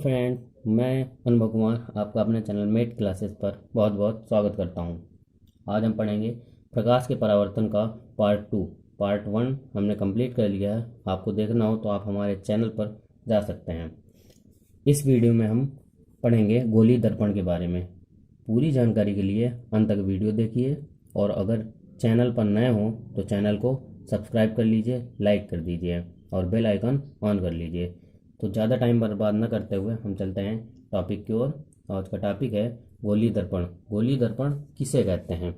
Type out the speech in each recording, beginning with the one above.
Friend, मैं अनुभव कुमार आपका अपने चैनल मेट क्लासेस पर बहुत बहुत स्वागत करता हूं। आज हम पढ़ेंगे प्रकाश के परावर्तन का पार्ट 2। पार्ट 1 हमने कंप्लीट कर लिया है। आपको देखना हो तो आप हमारे चैनल पर जा सकते हैं। इस वीडियो में हम पढ़ेंगे गोलीय दर्पण के बारे में। पूरी जानकारी के लिए अंत तक वीडियो देखिए और अगर चैनल पर नए हों तो चैनल को सब्सक्राइब कर लीजिए, लाइक कर दीजिए और बेल आइकन ऑन कर लीजिए। तो ज़्यादा टाइम बर्बाद न करते हुए हम चलते हैं टॉपिक की ओर। आज का टॉपिक है गोलीय दर्पण। गोलीय दर्पण किसे कहते हैं?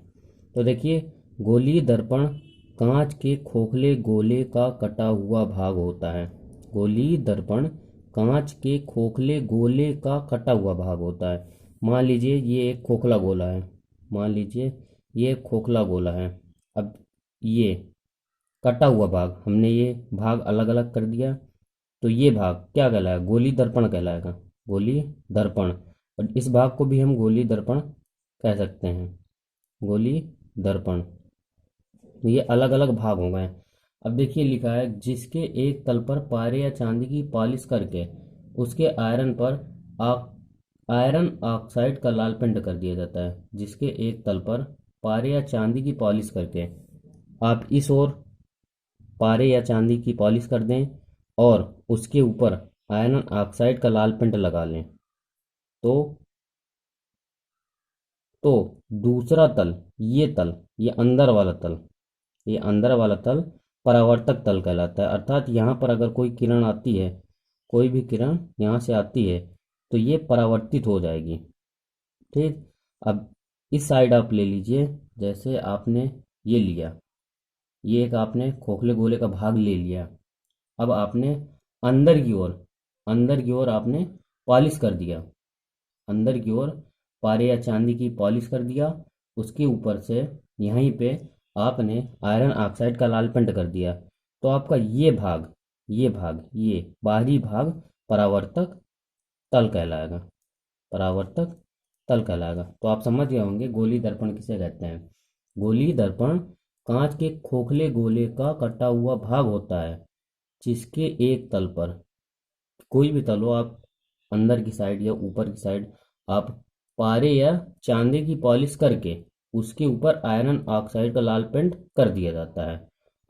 तो देखिए, गोलीय दर्पण कांच के खोखले गोले का कटा हुआ भाग होता है। गोलीय दर्पण कांच के खोखले गोले का कटा हुआ भाग होता है। मान लीजिए ये एक खोखला गोला है। मान लीजिए ये एक खोखला गोला है। अब ये कटा हुआ भाग, हमने ये भाग अलग अलग कर दिया, तो ये भाग क्या कहलाएगा? गोलीय दर्पण कहलाएगा। गोलीय दर्पण। और इस भाग को भी हम गोलीय दर्पण कह सकते हैं। गोलीय दर्पण। तो ये अलग अलग भाग हो गए। अब देखिए लिखा है, जिसके एक तल पर पारे या चांदी की पॉलिश करके उसके आयरन पर आयरन ऑक्साइड का लाल पेंट कर दिया जाता है। जिसके एक तल पर पारे या चांदी की पॉलिश करके आप इस ओर पारे या चांदी की पॉलिश कर दें और उसके ऊपर आयरन ऑक्साइड का लाल पेंट लगा लें तो तो दूसरा तल, ये अंदर वाला तल, ये अंदर वाला तल परावर्तक तल कहलाता है। अर्थात यहाँ पर अगर कोई किरण आती है, कोई भी किरण यहाँ से आती है तो ये परावर्तित हो जाएगी। ठीक। अब इस साइड आप ले लीजिए, जैसे आपने ये लिया, ये एक आपने खोखले गोले का भाग ले लिया। अब आपने अंदर की ओर अंदर की ओर आपने पॉलिश कर दिया। अंदर की ओर पारे या चांदी की पॉलिश कर दिया। उसके ऊपर से यहीं पे आपने आयरन ऑक्साइड का लाल पेंट कर दिया। तो आपका ये बाहरी भाग परावर्तक तल कहलाएगा। परावर्तक तल कहलाएगा। तो आप समझ गए होंगे गोलीय दर्पण किसे कहते हैं। गोलीय दर्पण कांच के खोखले गोले का कटा हुआ भाग होता है, जिसके एक तल पर, कोई भी तल हो, आप अंदर की साइड या ऊपर की साइड आप पारे या चांदी की पॉलिश करके उसके ऊपर आयरन ऑक्साइड का लाल पेंट कर दिया जाता है।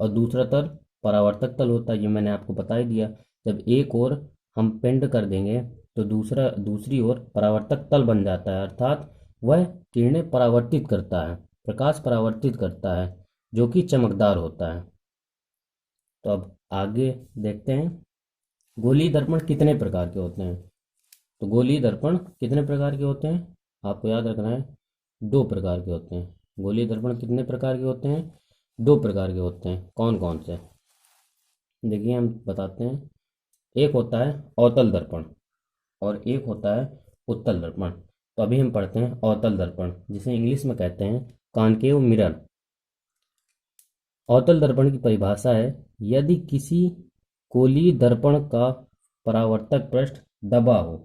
और दूसरा तल परावर्तक तल होता है, ये मैंने आपको बता ही दिया। जब एक ओर हम पेंट कर देंगे तो दूसरी ओर परावर्तक तल बन जाता है। अर्थात वह किरणें परावर्तित करता है, प्रकाश परावर्तित करता है, जो कि चमकदार होता है। तो अब आगे देखते हैं गोलीय दर्पण कितने प्रकार के होते हैं। तो गोलीय दर्पण कितने प्रकार के होते हैं आपको याद रखना है, 2 प्रकार के होते हैं। गोलीय दर्पण कितने प्रकार के होते हैं? 2 प्रकार के होते हैं। कौन कौन से? देखिए हम बताते हैं। एक होता है अवतल दर्पण और एक होता है उत्तल दर्पण। तो अभी हम पढ़ते हैं अवतल दर्पण, जिसे इंग्लिश में कहते हैं कॉनकेव मिरर। अवतल दर्पण की परिभाषा है, यदि किसी गोलीय दर्पण का परावर्तक पृष्ठ दबा हो,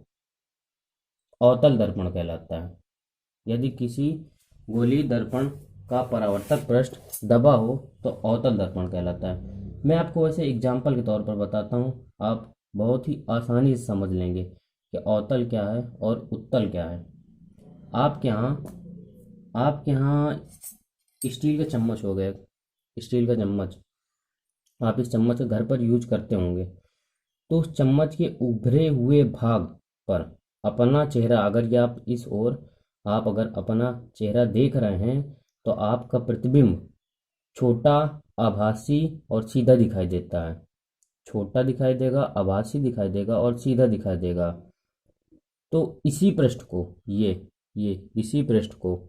अवतल दर्पण कहलाता है। यदि किसी गोलीय दर्पण का परावर्तक पृष्ठ दबा हो तो अवतल दर्पण कहलाता है। मैं आपको वैसे एग्जाम्पल के तौर पर बताता हूँ, आप बहुत ही आसानी से समझ लेंगे कि अवतल क्या है और उत्तल क्या है। आपके यहाँ स्टील के चम्मच हो गए, स्टील का चम्मच, आप इस चम्मच को घर पर यूज करते होंगे। तो उस चम्मच के उभरे हुए भाग पर अपना चेहरा, अगर ये आप अगर अपना चेहरा देख रहे हैं तो आपका प्रतिबिंब छोटा, आभासी और सीधा दिखाई देता है। छोटा दिखाई देगा, आभासी दिखाई देगा और सीधा दिखाई देगा। तो इसी पृष्ठ को, ये इसी पृष्ठ को,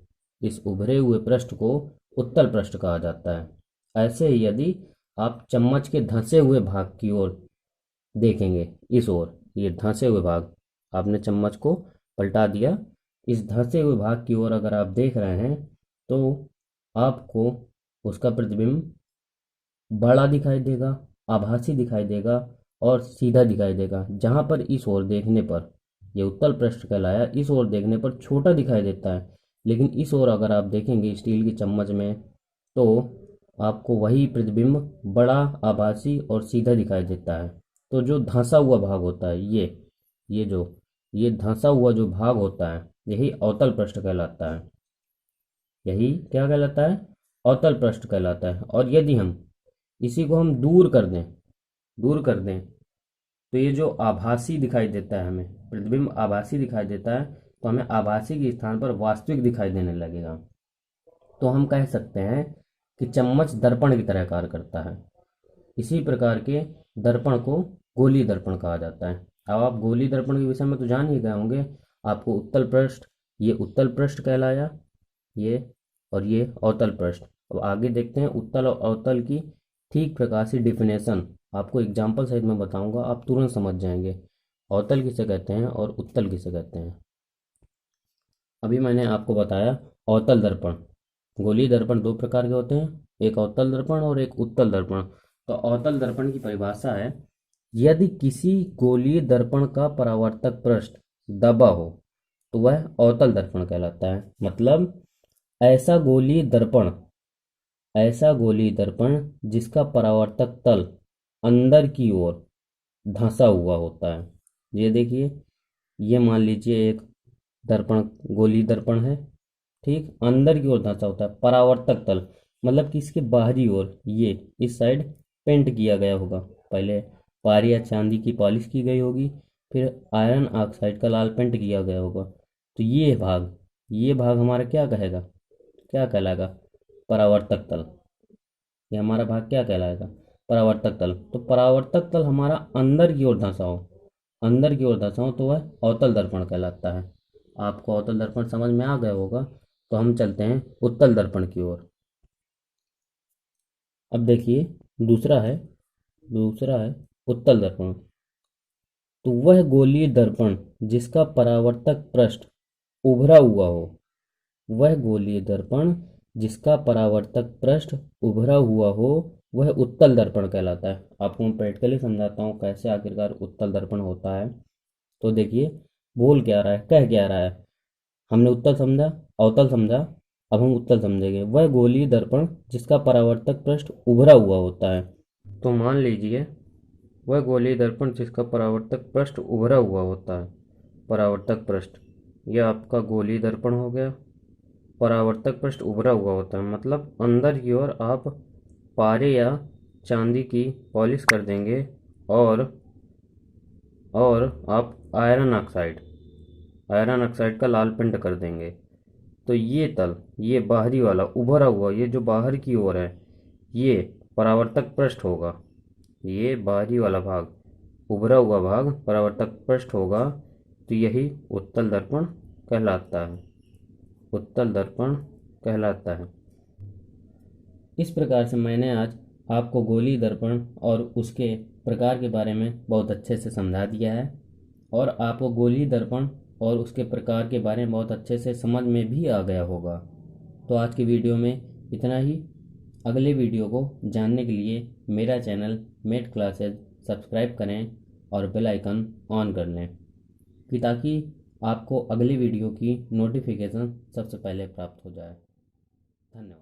इस उभरे हुए पृष्ठ को उत्तल पृष्ठ कहा जाता है। ऐसे ही यदि आप चम्मच के धंसे हुए भाग की ओर देखेंगे, इस ओर, ये धंसे हुए भाग, आपने चम्मच को पलटा दिया, इस धंसे हुए भाग की ओर अगर आप देख रहे हैं तो आपको उसका प्रतिबिंब बड़ा दिखाई देगा, आभासी दिखाई देगा और सीधा दिखाई देगा। जहाँ पर इस ओर देखने पर, ये उत्तल पृष्ठ कहलाया, इस ओर देखने पर छोटा दिखाई देता है, लेकिन इस ओर अगर आप देखेंगे स्टील की चम्मच में तो आपको वही प्रतिबिंब बड़ा, आभासी और सीधा दिखाई देता है। तो जो धंसा हुआ भाग होता है, ये जो ये धंसा हुआ जो भाग होता है यही अवतल पृष्ठ कहलाता है। यही क्या कहलाता है? अवतल पृष्ठ कहलाता है। और यदि हम इसी को हम दूर कर दें तो ये जो आभासी दिखाई देता है, हमें प्रतिबिंब आभासी दिखाई देता है, तो हमें आभासी के स्थान पर वास्तविक दिखाई देने लगेगा। तो हम कह सकते हैं कि चम्मच दर्पण की तरह कार्य करता है। इसी प्रकार के दर्पण को गोलीय दर्पण कहा जाता है। अब आप गोलीय दर्पण के विषय में तो जान ही गए होंगे। आपको उत्तल पृष्ठ, ये उत्तल पृष्ठ कहलाया, ये और ये अवतल पृष्ठ। अब आगे देखते हैं उत्तल और अवतल की ठीक प्रकार से डिफिनेशन। आपको एग्जाम्पल सहित मैं बताऊंगा, आप तुरंत समझ जाएंगे अवतल किसे कहते हैं और उत्तल किसे कहते हैं। अभी मैंने आपको बताया अवतल दर्पण। गोलीय दर्पण दो प्रकार के होते हैं, एक अवतल दर्पण और एक उत्तल दर्पण। तो अवतल दर्पण की परिभाषा है, यदि किसी गोलीय दर्पण का परावर्तक पृष्ठ दबा हो तो वह अवतल दर्पण कहलाता है। मतलब ऐसा गोलीय दर्पण जिसका परावर्तक तल अंदर की ओर धंसा हुआ होता है। ये देखिए, ये मान लीजिए एक दर्पण, गोलीय दर्पण है, ठीक, अंदर की ओर धंसा होता है। परावर्तक तल मतलब कि इसके बाहरी ओर, ये इस साइड पेंट किया गया होगा। पहले पारी या चांदी की पॉलिश की गई होगी, फिर आयरन ऑक्साइड का लाल पेंट किया गया होगा। तो ये भाग हमारा क्या कहलाएगा? परावर्तक तल। ये हमारा भाग क्या कहलाएगा? परावर्तक तल। तो परावर्तक तल हमारा अंदर की ओर धंसा हो तो वह अवतल दर्पण कहलाता है। आपको अवतल दर्पण समझ में आ गया होगा। तो हम चलते हैं उत्तल दर्पण की ओर। अब देखिए, दूसरा है उत्तल दर्पण। तो वह गोलीय दर्पण जिसका परावर्तक पृष्ठ उभरा हुआ हो, वह गोलीय दर्पण जिसका परावर्तक पृष्ठ उभरा हुआ हो वह उत्तल दर्पण कहलाता है। आपको मैं प्रैक्टिकली समझाता हूँ कैसे आखिरकार उत्तल दर्पण होता है। तो देखिए, बोल क्या रहा है, कह क्या रहा है। हमने उत्तल समझा, अवतल समझा, अब हम उत्तल समझेंगे। वह गोलीय दर्पण जिसका परावर्तक पृष्ठ उभरा हुआ होता है। तो मान लीजिए, वह गोलीय दर्पण जिसका परावर्तक पृष्ठ उभरा हुआ होता है। परावर्तक पृष्ठ, यह आपका गोलीय दर्पण हो गया। परावर्तक पृष्ठ उभरा हुआ होता है मतलब अंदर की ओर आप पारे या चांदी की पॉलिश कर देंगे और आप आयरन ऑक्साइड का लाल पेंट कर देंगे। तो ये तल, ये बाहरी वाला उभरा हुआ, ये जो बाहर की ओर है, ये परावर्तक पृष्ठ होगा। ये बाहरी वाला भाग, उभरा हुआ भाग परावर्तक पृष्ठ होगा। तो यही उत्तल दर्पण कहलाता है। उत्तल दर्पण कहलाता है। इस प्रकार से मैंने आज आपको गोलीय दर्पण और उसके प्रकार के बारे में बहुत अच्छे से समझा दिया है, और आपको गोलीय दर्पण और उसके प्रकार के बारे में बहुत अच्छे से समझ में भी आ गया होगा। तो आज की वीडियो में इतना ही। अगले वीडियो को जानने के लिए मेरा चैनल मेट क्लासेज सब्सक्राइब करें और बेल आइकन ऑन कर लें, कि ताकि आपको अगली वीडियो की नोटिफिकेशन सबसे पहले प्राप्त हो जाए। धन्यवाद।